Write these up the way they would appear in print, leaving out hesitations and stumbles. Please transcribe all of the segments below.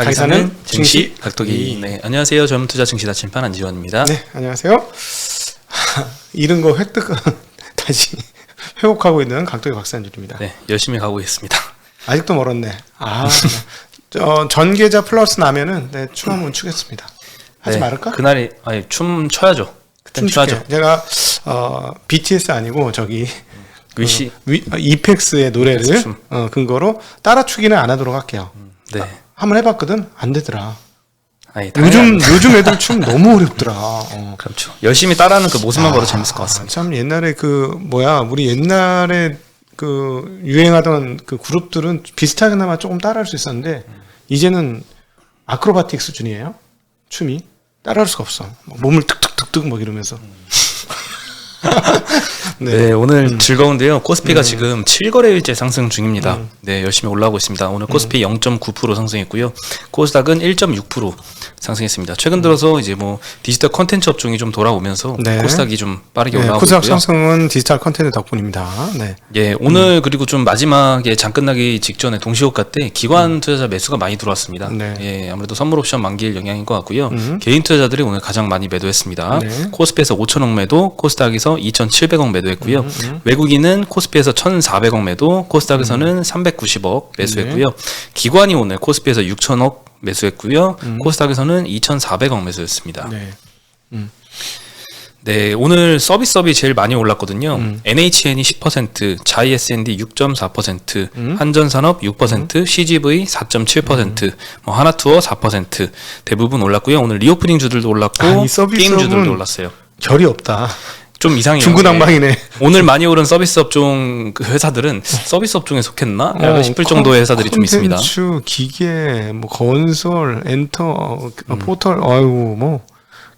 가기사는 증시 각도기. 네, 안녕하세요. 젊은투자 증시다침판 안지원입니다. 네, 안녕하세요. 잃은 거 획득 다시 회복하고 있는 각도기 박찬준입니다. 네, 열심히 가고 있습니다. 아직도 멀었네. 전계좌 플러스 나면은 춤 한번 추겠습니다. 하지 말을까? 그날이 춤 춰야죠. 그땐 춰야죠. 제가 BTS 아니고 저기 위시 이펙스의 노래를 근거로 따라 추기는 안 하도록 할게요. 네. 한번 해봤거든. 안 되더라. 요즘 애들 춤 너무 어렵더라. 그렇죠. 열심히 따라하는 그 모습만 봐도 재밌을 것 같습니다. 참 옛날에 우리 옛날에 유행하던 그 그룹들은 비슷하게나마 조금 따라할 수 있었는데 이제는 아크로바틱 수준이에요. 춤이 따라할 수가 없어. 몸을 툭툭툭툭 이러면서. 네, 오늘 즐거운데요. 코스피가 지금 7거래일째 상승 중입니다. 네, 열심히 올라오고 있습니다. 오늘 코스피 0.9% 상승했고요. 코스닥은 1.6% 상승했습니다. 최근 들어서 이제 디지털 컨텐츠 업종이 좀 돌아오면서 코스닥이 좀 빠르게 올라오고 있고요. 코스닥 상승은 디지털 컨텐츠 덕분입니다. 네. 예, 오늘 그리고 좀 마지막에 장 끝나기 직전에 동시호가 때 기관 투자자 매수가 많이 들어왔습니다. 네. 예, 아무래도 선물 옵션 만기일 영향인 것 같고요. 개인 투자자들이 오늘 가장 많이 매도했습니다. 네. 코스피에서 5천억 매도, 코스닥에서 2,700억 매도했고요. 외국인은 코스피에서 1,400억 매도, 코스닥에서는 390억 매수했고요. 기관이 오늘 코스피에서 6천억 매수했고요. 코스닥에서는 2,400억 매수했습니다. 네. 네, 오늘 서비스업이 제일 많이 올랐거든요. NHN이 10%, 자이SND 6.4%, 한전산업 6%, CGV 4.7%, 하나투어 4% 대부분 올랐고요. 오늘 리오프닝 주들도 올랐고 게임 주들도 올랐어요. 결이 없다. 좀 이상해요. 중구난방이네. 오늘 많이 오른 서비스 업종 회사들은 서비스 업종에 속했나? 약간 싶을 정도의 회사들이 좀 있습니다. 콘텐츠, 기계, 건설, 엔터, 포털,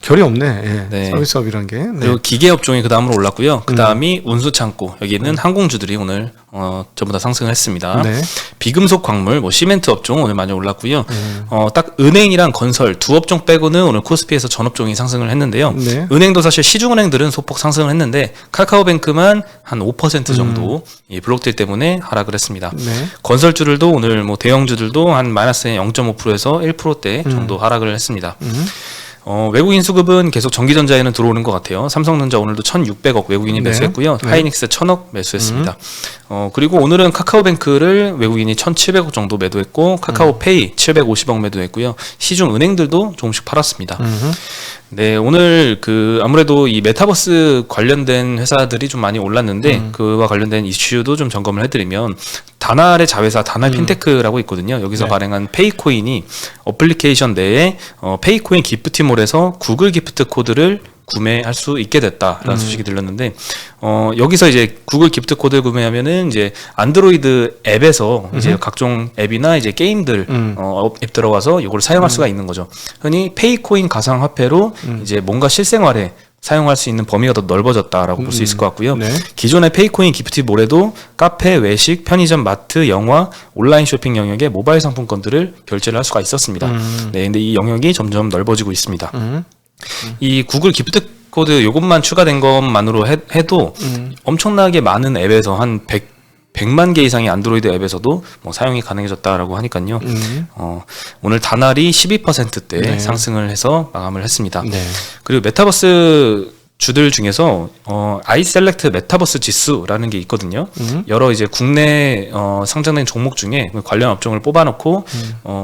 결이 없네. 예. 서비스업이란 게. 네. 그리고 기계 업종이 그 다음으로 올랐고요. 그 다음이 운수창고, 여기는 항공주들이 오늘 전부 다 상승을 했습니다. 네. 비금속 광물, 시멘트 업종 오늘 많이 올랐고요. 딱 은행이랑 건설 두 업종 빼고는 오늘 코스피에서 전 업종이 상승을 했는데요. 네. 은행도 사실 시중은행들은 소폭 상승을 했는데 카카오뱅크만 한 5% 정도 블록딜 때문에 하락을 했습니다. 네. 건설주들도 오늘 대형주들도 한 마이너스 0.5%에서 1%대 정도 하락을 했습니다. 외국인 수급은 계속 전기전자에는 들어오는 것 같아요. 삼성전자 오늘도 1,600억 외국인이 매수했고요. 하이닉스 1,000억 매수했습니다. 그리고 오늘은 카카오뱅크를 외국인이 1,700억 정도 매도했고 카카오페이 750억 매도했고요. 시중 은행들도 조금씩 팔았습니다. 네, 오늘 아무래도 이 메타버스 관련된 회사들이 좀 많이 올랐는데 그와 관련된 이슈도 좀 점검을 해드리면 다날의 자회사 다날 핀테크라고 있거든요. 여기서 발행한 페이코인이 어플리케이션 내에 페이코인 기프티몰에서 구글 기프트 코드를 구매할 수 있게 됐다라는 소식이 들렸는데 여기서 이제 구글 기프트 코드를 구매하면은 이제 안드로이드 앱에서 이제 각종 앱이나 이제 게임들 앱 들어가서 이걸 사용할 수가 있는 거죠. 흔히 페이코인 가상화폐로 이제 뭔가 실생활에 사용할 수 있는 범위가 더 넓어졌다라고 볼 수 있을 것 같고요. 네. 기존의 페이코인 기프티몰에도 카페, 외식, 편의점, 마트, 영화, 온라인 쇼핑 영역에 모바일 상품권들을 결제를 할 수가 있었습니다. 네, 근데 이 영역이 점점 넓어지고 있습니다. 이 구글 기프트 코드 요것만 추가된 것만으로 해도 엄청나게 많은 앱에서 한 100만 개 이상의 안드로이드 앱에서도 사용이 가능해졌다라고 하니까요. 오늘 다날이 12%대 상승을 해서 마감을 했습니다. 네. 그리고 메타버스 주들 중에서 아이셀렉트 메타버스 지수라는 게 있거든요. 여러 이제 국내 상장된 종목 중에 관련 업종을 뽑아놓고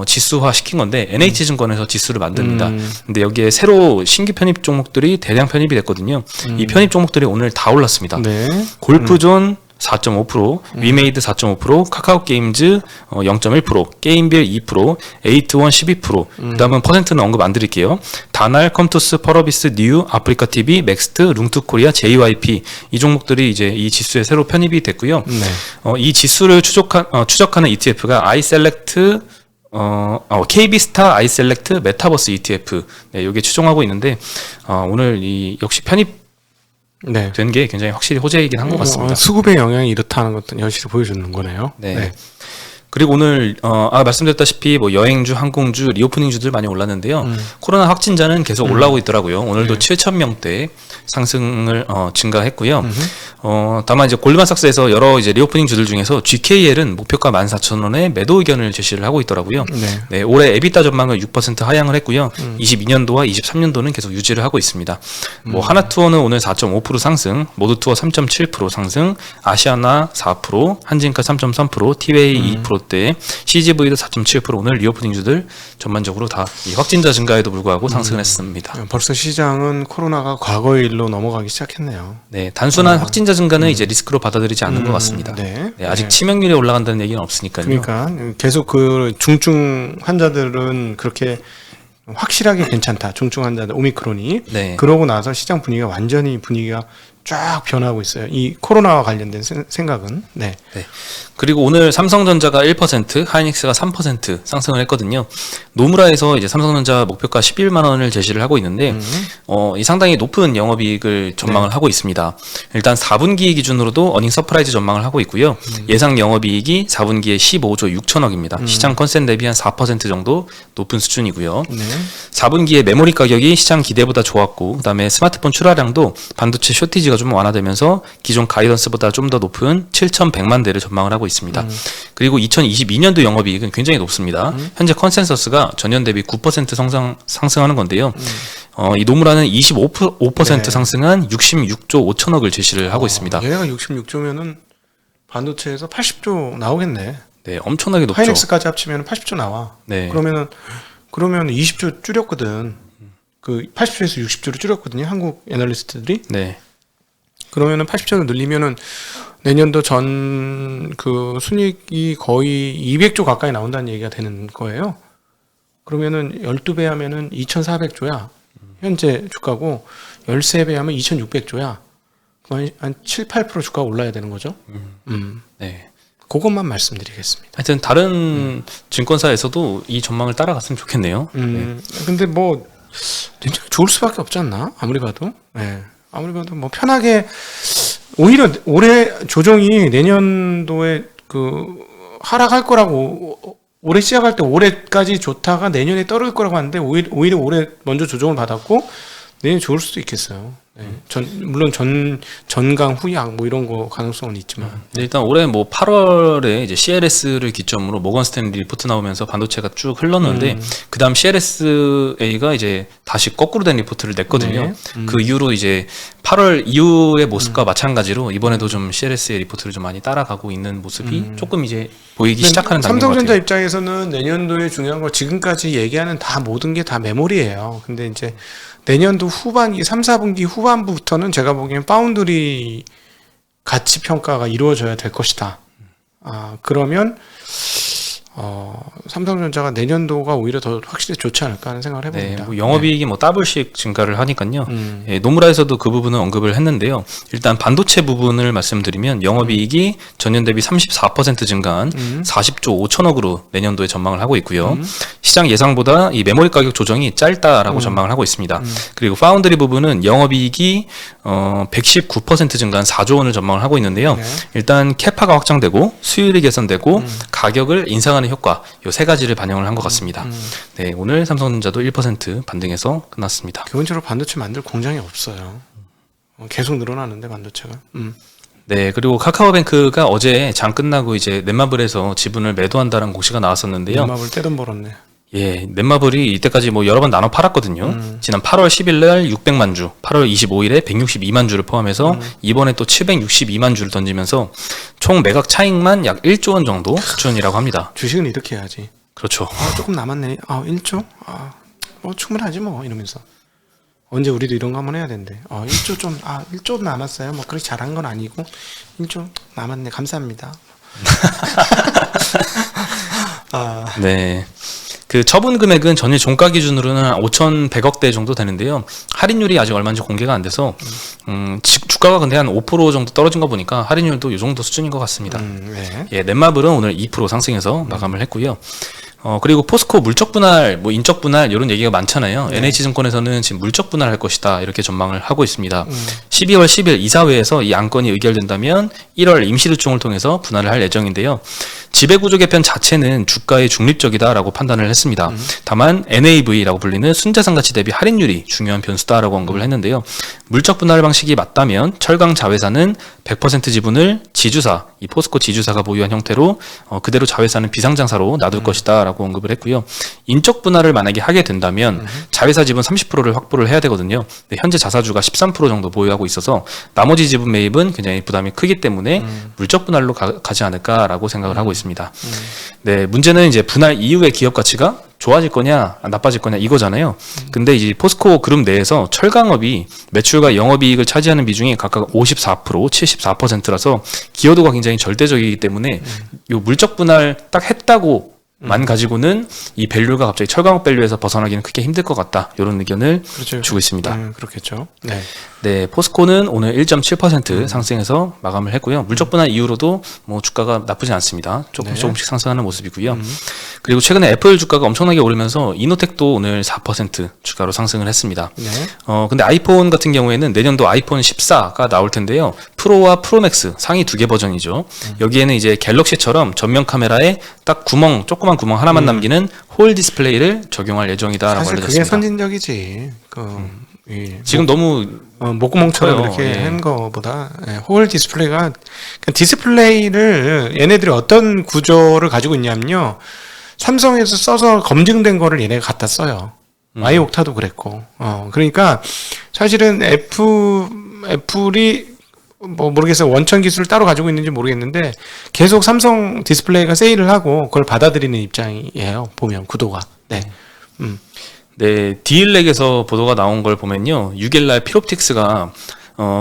지수화 시킨 건데 NH증권에서 지수를 만듭니다. 근데 여기에 새로 신규 편입 종목들이 대량 편입이 됐거든요. 이 편입 종목들이 오늘 다 올랐습니다. 네. 골프존 4.5%, 위메이드 4.5%, 카카오게임즈 0.1%, 게임빌 2%, 에이트원 12%, 그 다음은 퍼센트는 언급 안 드릴게요. 다날, 컴투스, 펄어비스, 뉴, 아프리카TV, 맥스트, 룽투코리아, JYP 이 종목들이 이제 이 지수에 새로 편입이 됐고요. 이 지수를 추적하는 ETF가 아이셀렉트 KB스타 아이셀렉트 메타버스 ETF 이게 추종하고 있는데 오늘 역시 편입 된 게 굉장히 확실히 호재이긴 한 것 같습니다. 수급의 영향이 이렇다는 것도 여실히 보여주는 거네요. 네. 그리고 오늘 말씀드렸다시피 뭐 여행주, 항공주, 리오프닝주들 많이 올랐는데요. 코로나 확진자는 계속 올라오고 있더라고요. 오늘도 7,000명대 상승을 증가했고요. 다만 이제 골드만삭스에서 여러 이제 리오프닝주들 중에서 GKL은 목표가 14,000원에 매도 의견을 제시를 하고 있더라고요. 네, 올해 에비타 전망을 6% 하향을 했고요. 22년도와 23년도는 계속 유지를 하고 있습니다. 뭐 하나투어는 오늘 4.5% 상승, 모두투어 3.7% 상승, 아시아나 4%, 한진카 3.3%, 티웨이 2%대, CGV도 4.7% 오늘 리오프닝주들 전반적으로 다 이 확진자 증가에도 불구하고 상승을 했습니다. 벌써 시장은 코로나가 과거의 일로 넘어가기 시작했네요. 네, 단순한 확진자 증가는 이제 리스크로 받아들이지 않는 것 같습니다. 네. 네, 아직 치명률이 올라간다는 얘기는 없으니까요. 그러니까 계속 그 중증 환자들은 그렇게 확실하게 괜찮다. 중증 환자들 오미크론이. 네. 그러고 나서 시장 분위기가 쫙 변하고 있어요. 이 코로나와 관련된 생각은. 네. 네. 그리고 오늘 삼성전자가 1%, 하이닉스가 3% 상승을 했거든요. 노무라에서 이제 삼성전자 목표가 11만 원을 제시를 하고 있는데, 이 상당히 높은 영업이익을 전망을 하고 있습니다. 일단 4분기 기준으로도 어닝 서프라이즈 전망을 하고 있고요. 예상 영업이익이 4분기에 15조 6천억입니다. 시장 컨센 대비 한 4% 정도 높은 수준이고요. 네. 4분기에 메모리 가격이 시장 기대보다 좋았고, 그다음에 스마트폰 출하량도 반도체 쇼티지가 좀 완화되면서 기존 가이던스보다 좀 더 높은 7,100만 대를 전망을 하고 있습니다. 그리고 2022년도 영업이익은 굉장히 높습니다. 현재 컨센서스가 전년 대비 9% 상승하는 건데요. 이 노무라는 25% 네. 상승한 66조 5천억을 제시를 하고 있습니다. 얘가 66조면은 반도체에서 80조 나오겠네. 네, 엄청나게 높죠. 하이닉스까지 합치면 80조 나와. 네. 그러면 20조 줄였거든. 그 80조에서 60조로 줄였거든요. 한국 애널리스트들이. 네. 그러면은 80조로 늘리면은 내년도 전 그 순이익이 거의 200조 가까이 나온다는 얘기가 되는 거예요. 그러면은 12배 하면은 2,400조야. 현재 주가고 13배 하면 2,600조야. 한 7, 8% 주가가 올라야 되는 거죠. 네. 그것만 말씀드리겠습니다. 하여튼 다른 증권사에서도 이 전망을 따라갔으면 좋겠네요. 근데 뭐 진짜 좋을 수밖에 없지 않나? 아무리 봐도. 네. 아무리 봐도 뭐 편하게 오히려 올해 조정이 내년도에 그 하락할 거라고 올해 시작할 때 올해까지 좋다가 내년에 떨어질 거라고 하는데 오히려 올해 먼저 조정을 받았고 내년 좋을 수도 있겠어요. 네. 물론 전강 후약 뭐 이런 거 가능성은 있지만. 네, 일단 올해 뭐 8월에 이제 CLS를 기점으로 모건 스탠리 리포트 나오면서 반도체가 쭉 흘렀는데 그다음 CLSA가 이제 다시 거꾸로 된 리포트를 냈거든요. 네. 그 이후로 이제 8월 이후의 모습과 마찬가지로 이번에도 좀 CLSA 리포트를 좀 많이 따라가고 있는 모습이 조금 이제 보이기 시작하는 단계인 것 삼성전자 같아요. 입장에서는 내년도에 중요한 거 지금까지 얘기하는 다 모든 게 다 메모리예요. 근데 이제 내년도 후반기 3, 4분기 후반부터는 제가 보기엔 파운드리 가치 평가가 이루어져야 될 것이다. 그러면 삼성전자가 내년도가 오히려 더 확실히 좋지 않을까 하는 생각을 네, 해봅니다. 뭐 영업이익이 뭐 더블씩 증가를 하니까요. 예, 노무라에서도 그 부분은 언급을 했는데요. 일단 반도체 부분을 말씀드리면 영업이익이 전년 대비 34% 증가한 40조 5천억으로 내년도에 전망을 하고 있고요. 시장 예상보다 이 메모리 가격 조정이 짧다라고 전망을 하고 있습니다. 그리고 파운드리 부분은 영업이익이 119% 증가한 4조 원을 전망을 하고 있는데요. 네. 일단 캐파가 확장되고 수율이 개선되고 가격을 인상하는 효과 요 세 가지를 반영을 한 것 같습니다. 네, 오늘 삼성전자도 1% 반등해서 끝났습니다. 기본적으로 반도체 만들 공장이 없어요. 계속 늘어나는데 반도체가. 네, 그리고 카카오뱅크가 어제 장 끝나고 이제 넷마블에서 지분을 매도한다는 공시가 나왔었는데요. 연합을 떼돈 벌었네. 예, 넷마블이 이때까지 뭐 여러 번 나눠 팔았거든요. 지난 8월 10일 날 600만 주, 8월 25일에 162만 주를 포함해서 이번에 또 762만 주를 던지면서 총 매각 차익만 약 1조 원 정도 수준이라고 합니다. 주식은 이렇게 해야지. 그렇죠. 조금 남았네. 1조? 뭐 충분하지 뭐 이러면서. 언제 우리도 이런 거 한번 해야 된대. 1조 남았어요. 뭐 그렇게 잘한 건 아니고 1조 남았네. 감사합니다. 네. 그 처분 금액은 전일 종가 기준으로는 한 5,100억대 정도 되는데요. 할인율이 아직 얼마인지 공개가 안 돼서 주가가 근데 한 5% 정도 떨어진 거 보니까 할인율도 이 정도 수준인 것 같습니다. 네. 예, 넷마블은 오늘 2% 상승해서 마감을 했고요. 그리고 포스코 물적 분할, 뭐 인적 분할 이런 얘기가 많잖아요. NH증권에서는 지금 물적 분할할 것이다 이렇게 전망을 하고 있습니다. 12월 10일 이사회에서 이 안건이 의결된다면 1월 임시류총을 통해서 분할을 할 예정인데요. 지배구조 개편 자체는 주가에 중립적이다라고 판단을 했습니다. 다만 NAV라고 불리는 순자산 가치 대비 할인율이 중요한 변수다라고 언급을 했는데요. 물적 분할 방식이 맞다면 철강 자회사는 100% 지분을 지주사, 이 포스코 지주사가 보유한 형태로 그대로 자회사는 비상장사로 놔둘 것이다라고 언급을 했고요. 인적 분할을 만약에 하게 된다면 자회사 지분 30%를 확보를 해야 되거든요. 근데 현재 자사주가 13% 정도 보유하고 있어서 나머지 지분 매입은 굉장히 부담이 크기 때문에 물적 분할로 가지 않을까라고 생각을 하고 있습니다. 네, 문제는 이제 분할 이후의 기업 가치가 좋아질 거냐 나빠질 거냐 이거잖아요. 근데 이제 포스코 그룹 내에서 철강업이 매출과 영업이익을 차지하는 비중이 각각 54%, 74%라서 기여도가 굉장히 절대적이기 때문에 요 물적 분할 딱 했다고 만 가지고는 이 밸류가 갑자기 철강업 밸류에서 벗어나기는 크게 힘들 것 같다. 이런 의견을 그렇죠. 주고 있습니다. 그렇겠죠. 네. 네, 포스코는 오늘 1.7% 상승해서 마감을 했고요. 물적 분할 이후로도 뭐 주가가 나쁘지 않습니다. 조금씩 상승하는 모습이고요. 그리고 최근에 애플 주가가 엄청나게 오르면서 이노텍도 오늘 4% 주가로 상승을 했습니다. 네. 근데 아이폰 같은 경우에는 내년도 아이폰 14가 나올 텐데요. 프로와 프로맥스 상위 2개 버전이죠. 여기에는 이제 갤럭시처럼 전면 카메라에 딱 조그만 구멍 하나만 남기는 홀 디스플레이를 적용할 예정이다라고 사실 알려졌습니다. 그게 선진적이지. 지금 너무 목구멍처럼 커요. 이렇게 한 거보다 홀 디스플레이가 그러니까 디스플레이를 얘네들이 어떤 구조를 가지고 있냐면요. 삼성에서 써서 검증된 거를 얘네가 갖다 써요. 아이옥타도 그랬고. 그러니까 사실은 애플이 뭐 모르겠어요. 원천 기술을 따로 가지고 있는지 모르겠는데 계속 삼성 디스플레이가 세일을 하고 그걸 받아들이는 입장이에요. 보면 구도가. 네. 네, 디일렉에서 보도가 나온 걸 보면요. 6일날 피롭틱스가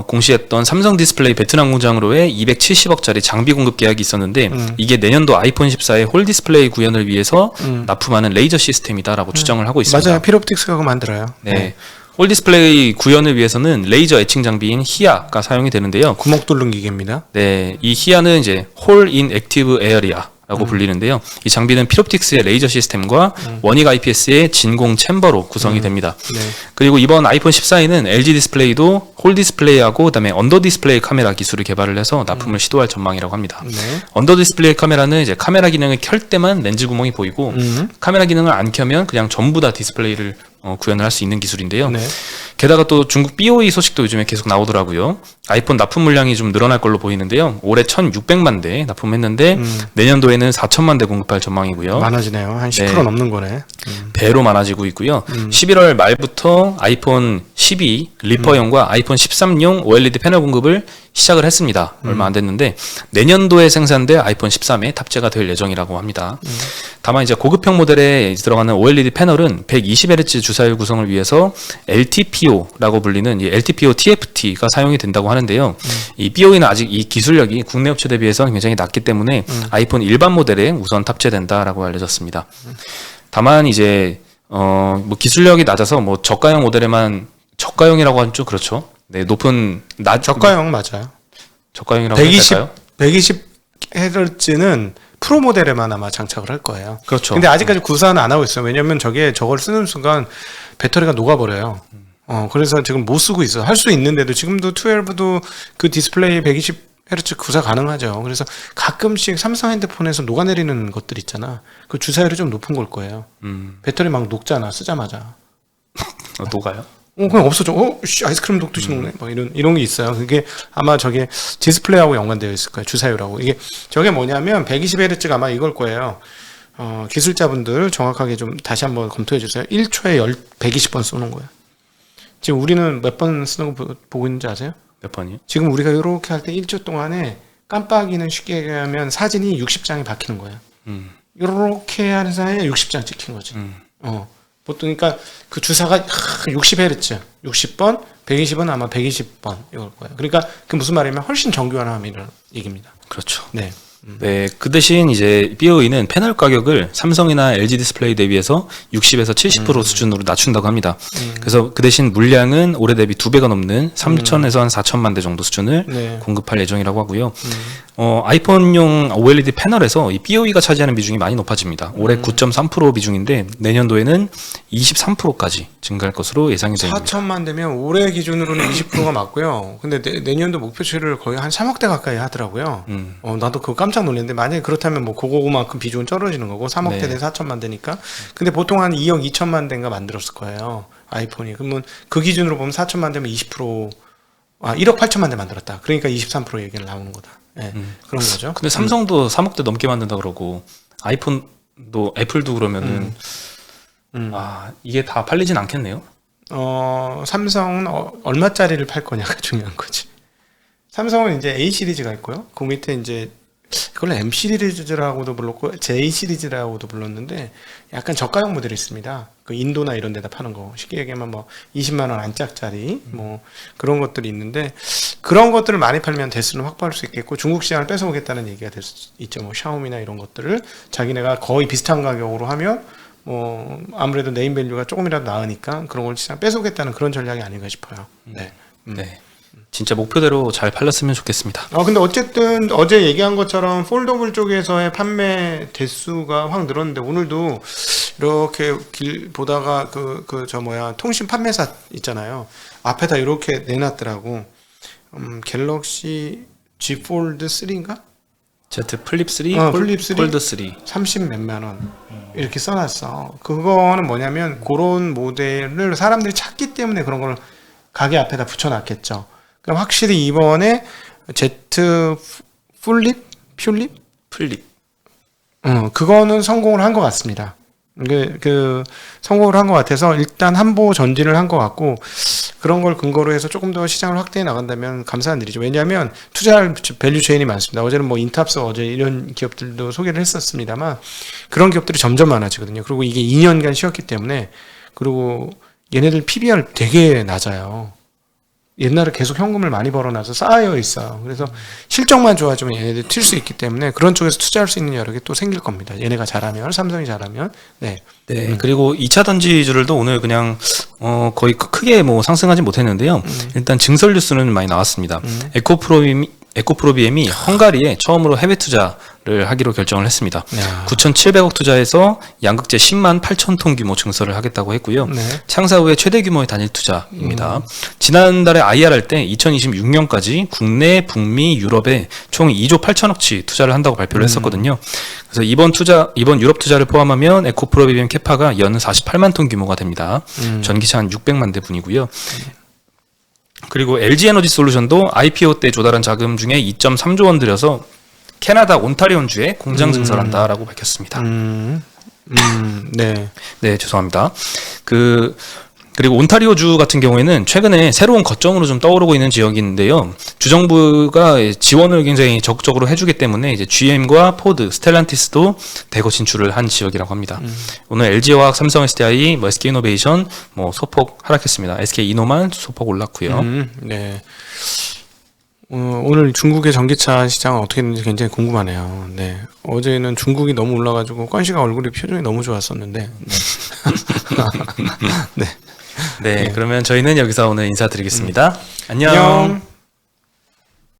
공시했던 삼성 디스플레이 베트남 공장으로의 270억짜리 장비 공급 계약이 있었는데 이게 내년도 아이폰 14의 홀 디스플레이 구현을 위해서 납품하는 레이저 시스템이다라고 추정을 하고 있습니다. 맞아요. 피롭틱스가 그거 만들어요. 네. 홀 디스플레이 구현을 위해서는 레이저 애칭 장비인 히아가 사용이 되는데요. 구멍 뚫는 기계입니다. 네, 이 히아는 이제 홀 인 액티브 에어리아 라고 불리는데요. 이 장비는 피롭틱스의 레이저 시스템과 원익 IPS의 진공 챔버로 구성이 됩니다. 네. 그리고 이번 아이폰 14에는 LG 디스플레이도 홀 디스플레이하고 그다음에 언더 디스플레이 카메라 기술을 개발을 해서 납품을 시도할 전망이라고 합니다. 네. 언더 디스플레이 카메라는 이제 카메라 기능을 켤 때만 렌즈 구멍이 보이고 카메라 기능을 안 켜면 그냥 전부 다 디스플레이를 구현을 할 수 있는 기술인데요. 네. 게다가 또 중국 BOE 소식도 요즘에 계속 나오더라고요. 아이폰 납품 물량이 좀 늘어날 걸로 보이는데요. 올해 1,600만 대 납품했는데 내년도에는 4천만 대 공급할 전망이고요. 많아지네요. 한 10% 네. 넘는 거네. 배로 많아지고 있고요. 11월 말부터 아이폰 12 리퍼용과 아이폰 13용 OLED 패널 공급을 시작을 했습니다. 얼마 안 됐는데 내년도에 생산될 아이폰 13에 탑재가 될 예정이라고 합니다. 다만 이제 고급형 모델에 들어가는 OLED 패널은 120Hz 주사율 구성을 위해서 LTPO라고 불리는 이 LTPO TFT가 사용이 된다고 하는데요. 이 BOE는 아직 이 기술력이 국내 업체 대비해서는 굉장히 낮기 때문에 아이폰 일반 모델에 우선 탑재된다라고 알려졌습니다. 다만 이제 뭐 기술력이 낮아서 뭐 저가형 모델에만 저가형이라고 하면 좀 그렇죠. 네, 높은 저가형 맞아요. 저가형이라고 해야 될까요? 120Hz는 프로 모델에만 아마 장착을 할 거예요. 그렇죠. 근데 아직까지 구사는 안 하고 있어요. 왜냐면 저걸 쓰는 순간 배터리가 녹아버려요. 그래서 지금 못 쓰고 있어요. 할 수 있는데도 지금도 12도 그 디스플레이 120Hz 구사 가능하죠. 그래서 가끔씩 삼성 핸드폰에서 녹아내리는 것들 있잖아. 그 주사율이 좀 높은 걸 거예요. 배터리 막 녹잖아, 쓰자마자. 녹아요? 그냥 없어져. 아이스크림 녹듯이 녹네. 뭐 이런 게 있어요. 그게 아마 저게 디스플레이하고 연관되어 있을 거예요. 주사율하고. 이게 저게 뭐냐면 120Hz가 아마 이걸 거예요. 기술자분들 정확하게 좀 다시 한번 검토해 주세요. 1초에 120번 쏘는 거예요. 지금 우리는 몇 번 쓰는 거 보고 있는지 아세요? 몇 번이요? 지금 지금 우리가 이렇게 할 때 1초 동안에 깜빡이는 쉽게 얘기하면 사진이 60장이 박히는 거예요. 이렇게 하는 사이에 60장 찍힌 거지. 보통 그러니까 그 주사가 60Hz, 60번, 120은 아마 120번 이걸 거예요. 그러니까 그 무슨 말이냐면 훨씬 정교한 화면이라는 얘기입니다. 그렇죠. 네. 네, 그 대신 이제 BOE는 패널 가격을 삼성이나 LG 디스플레이 대비해서 60에서 70% 수준으로 낮춘다고 합니다. 그래서 그 대신 물량은 올해 대비 2배가 넘는 3천에서 한 4천만 대 정도 수준을 네. 공급할 예정이라고 하고요. 아이폰용 OLED 패널에서 이 BOE가 차지하는 비중이 많이 높아집니다. 올해 9.3% 비중인데 내년도에는 23%까지 증가할 것으로 예상이 됩니다. 4천만 되면 올해 기준으로는 20%가 맞고요. 근데 내년도 목표치를 거의 한 3억대 가까이 하더라고요. 나도 그거 깜짝 놀랐는데 만약에 그렇다면 뭐 그거만큼 비중은 떨어지는 거고 3억대 네. 대 4천만 대니까. 근데 보통 한 2억 2천만 대인가 만들었을 거예요. 아이폰이. 그러면 그 기준으로 보면 4천만 대면 20% 1억 8천만 대 만들었다. 그러니까 23% 얘기를 나오는 거다. 네, 그런 거죠. 근데 삼성도 3억대 넘게 만든다 그러고 아이폰도 애플도 그러면은 이게 다 팔리진 않겠네요. 삼성은 얼마짜리를 팔 거냐가 중요한 거지. 삼성은 이제 A 시리즈가 있고요. 그 밑에 이제 그걸 M 시리즈라고도 불렀고 J 시리즈라고도 불렀는데 약간 저가형 모델이 있습니다. 그 인도나 이런 데다 파는 거. 쉽게 얘기하면 뭐 20만 원 안짝짜리 뭐 그런 것들이 있는데 그런 것들을 많이 팔면 대수는 확보할 수 있겠고 중국 시장을 뺏어오겠다는 얘기가 될 수 있죠. 뭐 샤오미나 이런 것들을 자기네가 거의 비슷한 가격으로 하면 뭐 아무래도 네임 밸류가 조금이라도 나으니까 그런 걸 시장 뺏어오겠다는 그런 전략이 아닌가 싶어요. 네. 네. 진짜 목표대로 잘 팔렸으면 좋겠습니다. 근데 어쨌든 어제 얘기한 것처럼 폴더블 쪽에서의 판매 대수가 확 늘었는데 오늘도 이렇게 길 보다가 통신 판매사 있잖아요. 앞에다 이렇게 내놨더라고. 갤럭시 Z 폴드 3인가? Z 플립 3, 플립 3? 폴드 3. 30 몇만 원 이렇게 써놨어. 그거는 뭐냐면 그런 모델을 사람들이 찾기 때문에 그런 걸 가게 앞에다 붙여놨겠죠. 그럼 확실히 이번에 Z 플립? 그거는 성공을 한 것 같습니다. 성공을 한 것 같아서 일단 한보 전진을 한 것 같고 그런 걸 근거로 해서 조금 더 시장을 확대해 나간다면 감사한 일이죠. 왜냐하면 투자할 밸류 체인이 많습니다. 어제는 뭐 인탑스 어제 이런 기업들도 소개를 했었습니다만 그런 기업들이 점점 많아지거든요. 그리고 이게 2년간 쉬었기 때문에 그리고 얘네들 PBR 되게 낮아요. 옛날에 계속 현금을 많이 벌어놔서 쌓여 있어요. 그래서 실적만 좋아지면 얘네들 튈 수 있기 때문에 그런 쪽에서 투자할 수 있는 여러 개 또 생길 겁니다. 얘네가 잘하면, 삼성이 잘하면. 네. 그리고 2차 던지주들도 오늘 그냥 거의 크게 뭐 상승하지 못했는데요. 일단 증설 뉴스는 많이 나왔습니다. 에코프로비엠이 헝가리에 처음으로 해외 투자를 하기로 결정을 했습니다. 9,700억 투자해서 양극재 10만 8천 톤 규모 증설을 하겠다고 했고요. 네. 창사 후에 최대 규모의 단일 투자입니다. 지난달에 IR 할 때 2026년까지 국내, 북미, 유럽에 총 2조 8천억치 투자를 한다고 발표를 했었거든요. 그래서 이번 유럽 투자를 포함하면 에코프로비엠 캐파가 연 48만 톤 규모가 됩니다. 전기차 한 600만 대 분이고요. 그리고 LG 에너지 솔루션도 IPO 때 조달한 자금 중에 2.3조 원 들여서 캐나다 온타리온주에 공장 증설한다라고 밝혔습니다. 네. 네, 죄송합니다. 그리고 온타리오주 같은 경우에는 최근에 새로운 거점으로 좀 떠오르고 있는 지역인데요. 주정부가 지원을 굉장히 적극적으로 해주기 때문에 이제 GM과 포드, 스텔란티스도 대거 진출을 한 지역이라고 합니다. 오늘 LG화학, 삼성 SDI, SK이노베이션 소폭 하락했습니다. SK이노만 소폭 올랐고요. 네. 오늘 중국의 전기차 시장은 어떻게 됐는지 굉장히 궁금하네요. 네. 어제는 중국이 너무 올라가지고 건씨가 얼굴이 표정이 너무 좋았었는데. 네. 네, 그러면 저희는 여기서 오늘 인사드리겠습니다. 안녕. 안녕.